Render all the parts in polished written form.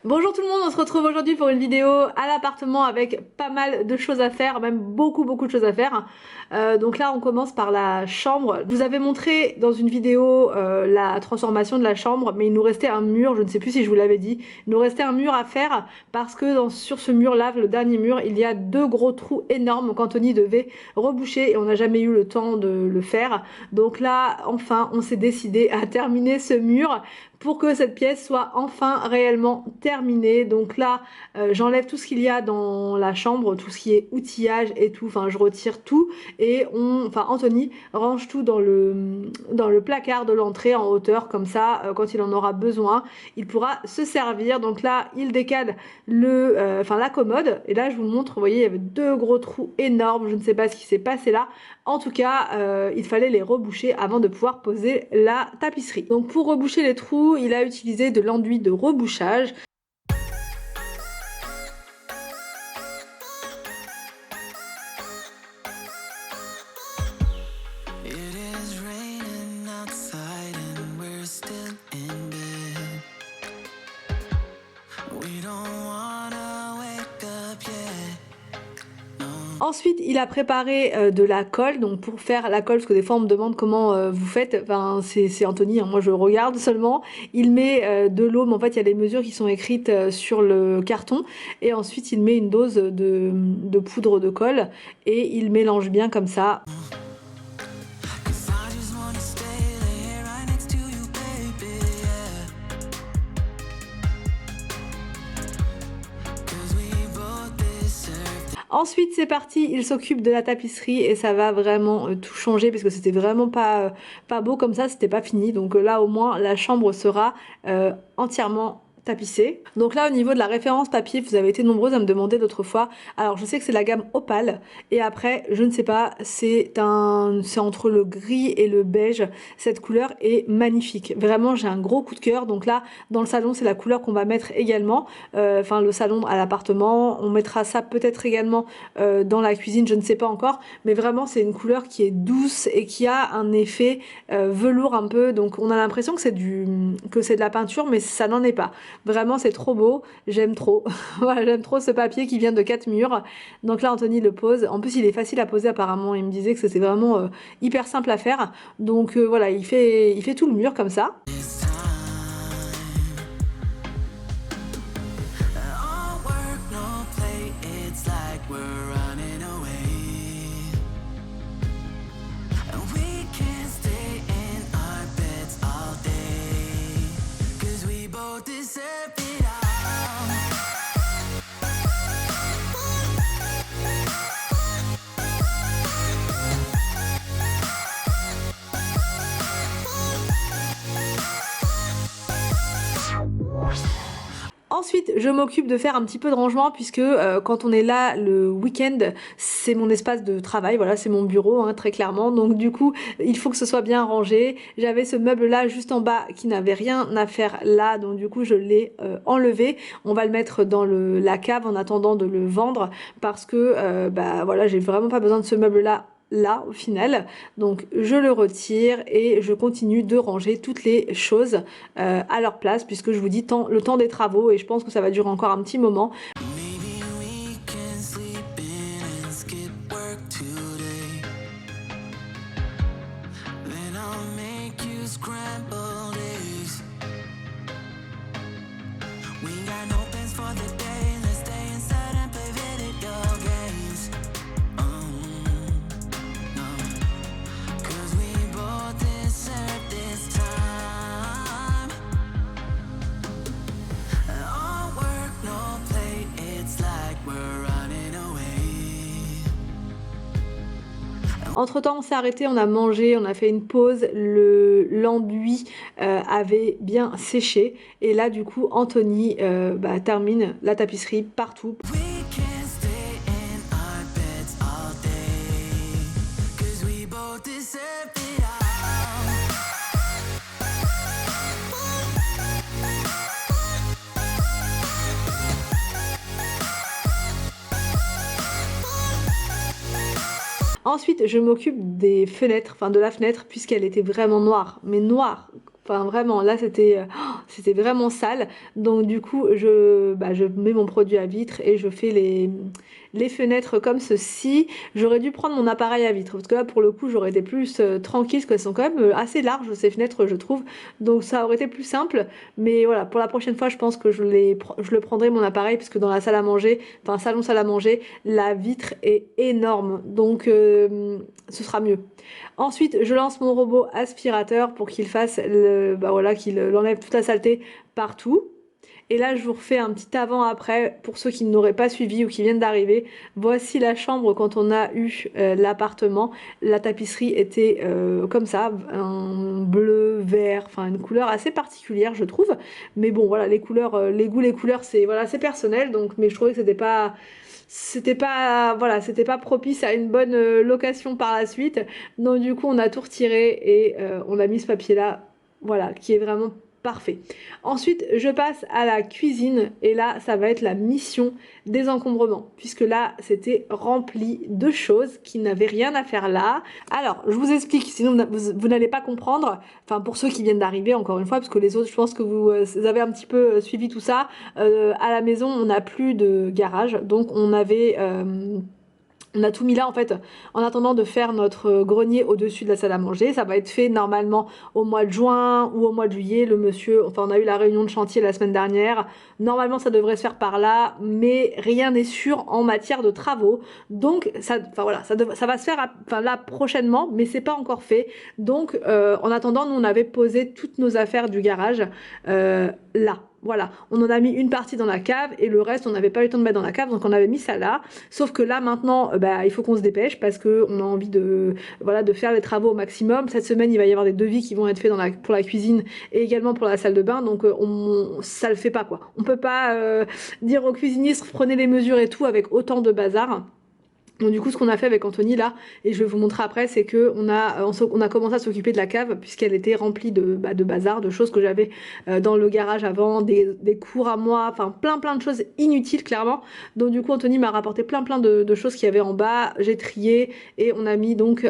Bonjour tout le monde, on se retrouve aujourd'hui pour une vidéo à l'appartement avec pas mal de choses à faire, même beaucoup de choses à faire. Donc là on commence par la chambre. Je vous avais montré dans une vidéo la transformation de la chambre, mais il nous restait un mur, je ne sais plus si je vous l'avais dit, il nous restait un mur à faire parce que sur ce mur là, le dernier mur, il y a deux gros trous énormes qu'Anthony devait reboucher et on n'a jamais eu le temps de le faire. Donc là enfin on s'est décidé à terminer ce mur pour que cette pièce soit enfin réellement terminée. Donc là, j'enlève tout ce qu'il y a dans la chambre, tout ce qui est outillage et tout, enfin je retire tout et Anthony range tout dans le placard de l'entrée en hauteur, comme ça, quand il en aura besoin, il pourra se servir. Donc là, il décale la commode et là je vous le montre, vous voyez, il y avait deux gros trous énormes, je ne sais pas ce qui s'est passé là. En tout cas, il fallait les reboucher avant de pouvoir poser la tapisserie. Donc pour reboucher les trous, il a utilisé de l'enduit de rebouchage. Ensuite, il a préparé de la colle, donc pour faire la colle, parce que des fois on me demande comment vous faites, enfin c'est Anthony, hein, moi je regarde seulement. Il met de l'eau, mais en fait il y a des mesures qui sont écrites sur le carton, et ensuite il met une dose de poudre de colle, et il mélange bien comme ça. Ensuite c'est parti, il s'occupe de la tapisserie et ça va vraiment tout changer parce que c'était vraiment pas beau comme ça, c'était pas fini. Donc là au moins la chambre sera entièrement tapissée. Donc là au niveau de la référence papier, vous avez été nombreuses à me demander l'autre fois. Alors je sais que c'est la gamme Opale et après je ne sais pas, c'est entre le gris et le beige. Cette couleur est magnifique. Vraiment j'ai un gros coup de cœur. Donc là dans le salon c'est la couleur qu'on va mettre également. Enfin le salon à l'appartement, on mettra ça peut-être également dans la cuisine, je ne sais pas encore, mais vraiment c'est une couleur qui est douce et qui a un effet velours un peu, donc on a l'impression que c'est de la peinture, mais ça n'en est pas. Vraiment c'est trop beau, j'aime trop. Voilà, j'aime trop ce papier qui vient de 4 murs. Donc là Anthony le pose, en plus il est facile à poser apparemment, il me disait que c'était vraiment hyper simple à faire. Donc voilà, il fait tout le mur comme ça. Ensuite, je m'occupe de faire un petit peu de rangement puisque quand on est là le week-end, c'est mon espace de travail, voilà, c'est mon bureau, hein, très clairement. Donc du coup, il faut que ce soit bien rangé. J'avais ce meuble-là juste en bas qui n'avait rien à faire là, donc du coup, je l'ai enlevé. On va le mettre dans la cave en attendant de le vendre parce que voilà, j'ai vraiment pas besoin de ce meuble-là là au final. Donc je le retire et je continue de ranger toutes les choses à leur place puisque je vous dis le temps des travaux et je pense que ça va durer encore un petit moment. Entre temps on s'est arrêté, on a mangé, on a fait une pause, l'enduit avait bien séché et là du coup Anthony termine la tapisserie partout. Ensuite, je m'occupe des fenêtres, enfin de la fenêtre, puisqu'elle était vraiment noire, mais noire, Enfin vraiment, là c'était vraiment sale. Donc du coup, je mets mon produit à vitre et je fais les fenêtres comme ceci. J'aurais dû prendre mon appareil à vitre parce que là pour le coup j'aurais été plus tranquille parce qu'elles sont quand même assez larges ces fenêtres je trouve. Donc ça aurait été plus simple. Mais voilà, pour la prochaine fois je pense que je le prendrai mon appareil parce que dans la salle à manger, enfin salon salle à manger, la vitre est énorme. Donc ce sera mieux. Ensuite, je lance mon robot aspirateur pour qu'il fasse qu'il enlève toute la saleté partout. Et là, je vous refais un petit avant-après pour ceux qui n'auraient pas suivi ou qui viennent d'arriver. Voici la chambre quand on a eu l'appartement. La tapisserie était comme ça, un bleu, vert, enfin une couleur assez particulière, je trouve. Mais bon, voilà, les couleurs, les goûts, les couleurs, c'est personnel. Donc, mais je trouvais que c'était pas propice à une bonne location par la suite. Donc du coup on a tout retiré et on a mis ce papier là, voilà, qui est vraiment parfait. Ensuite je passe à la cuisine et là ça va être la mission désencombrement puisque là c'était rempli de choses qui n'avaient rien à faire là. Alors je vous explique, sinon vous n'allez pas comprendre, enfin pour ceux qui viennent d'arriver encore une fois, parce que les autres je pense que vous avez un petit peu suivi tout ça. À la maison on n'a plus de garage, donc on a tout mis là en fait en attendant de faire notre grenier au-dessus de la salle à manger. Ça va être fait normalement au mois de juin ou au mois de juillet. Le monsieur, enfin on a eu la réunion de chantier la semaine dernière. Normalement ça devrait se faire par là, mais rien n'est sûr en matière de travaux. Donc ça va se faire là prochainement, mais c'est pas encore fait. Donc en attendant, nous on avait posé toutes nos affaires du garage là. Voilà, on en a mis une partie dans la cave et le reste on n'avait pas eu le temps de mettre dans la cave, donc on avait mis ça là. Sauf que là maintenant il faut qu'on se dépêche parce que on a envie de faire les travaux au maximum. Cette semaine il va y avoir des devis qui vont être faits pour la cuisine et également pour la salle de bain, donc ça le fait pas quoi. On peut pas dire aux cuisinistes prenez les mesures et tout avec autant de bazar. Donc du coup ce qu'on a fait avec Anthony là, et je vais vous montrer après, c'est que on a commencé à s'occuper de la cave puisqu'elle était remplie de bazar, de choses que j'avais dans le garage avant, des cours à moi, enfin plein de choses inutiles clairement. Donc du coup Anthony m'a rapporté plein de choses qu'il y avait en bas, j'ai trié et on a mis donc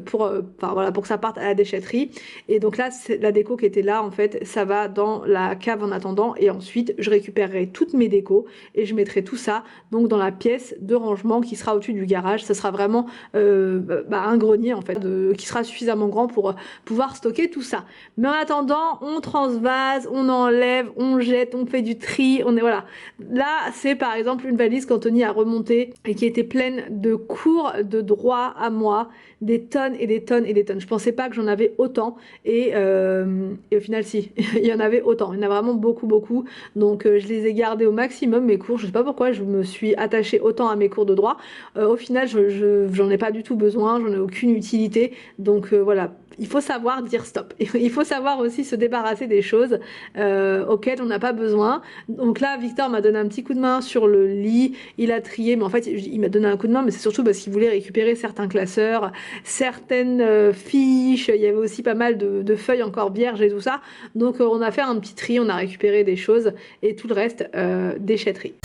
pour que ça parte à la déchetterie. Et donc là c'est la déco qui était là en fait, ça va dans la cave en attendant et ensuite je récupérerai toutes mes décos et je mettrai tout ça donc dans la pièce de rangement qui sera au-dessus du garage. Ça sera vraiment un grenier en fait qui sera suffisamment grand pour pouvoir stocker tout ça. Mais en attendant on transvase, on enlève, on jette, on fait du tri, voilà. Là c'est par exemple une valise qu'Anthony a remontée et qui était pleine de cours de droit à moi, des tonnes et des tonnes et des tonnes. Je pensais pas que j'en avais autant et au final si il y en avait autant, il y en a vraiment beaucoup. Donc je les ai gardés au maximum mes cours. Je sais pas pourquoi je me suis attachée autant à mes cours de droit. Au final j'en ai pas du tout besoin, j'en ai aucune utilité, donc voilà, il faut savoir dire stop. Il faut savoir aussi se débarrasser des choses auxquelles on n'a pas besoin. Donc là Victor m'a donné un petit coup de main sur le lit, il a trié, mais en fait il m'a donné un coup de main, mais c'est surtout parce qu'il voulait récupérer certains classeurs, certaines fiches, il y avait aussi pas mal de feuilles encore vierges et tout ça, donc on a fait un petit tri, on a récupéré des choses et tout le reste déchetterie.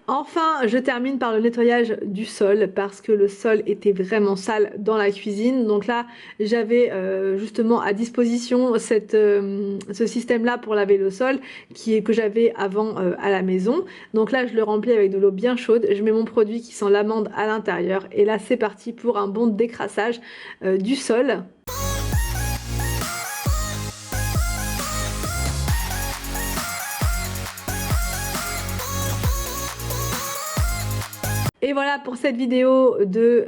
Enfin, je termine par le nettoyage du sol parce que le sol était vraiment sale dans la cuisine. Donc là, j'avais justement à disposition ce système-là pour laver le sol que j'avais avant à la maison. Donc là, je le remplis avec de l'eau bien chaude. Je mets mon produit qui sent l'amande à l'intérieur. Et là, c'est parti pour un bon décrassage du sol. Et voilà pour cette vidéo de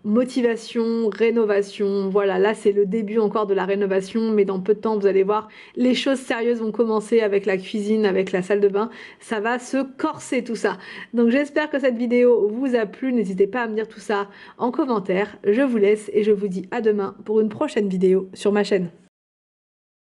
motivation, rénovation. Voilà, là c'est le début encore de la rénovation, mais dans peu de temps, vous allez voir, les choses sérieuses vont commencer avec la cuisine, avec la salle de bain. Ça va se corser tout ça. Donc j'espère que cette vidéo vous a plu. N'hésitez pas à me dire tout ça en commentaire. Je vous laisse et je vous dis à demain pour une prochaine vidéo sur ma chaîne.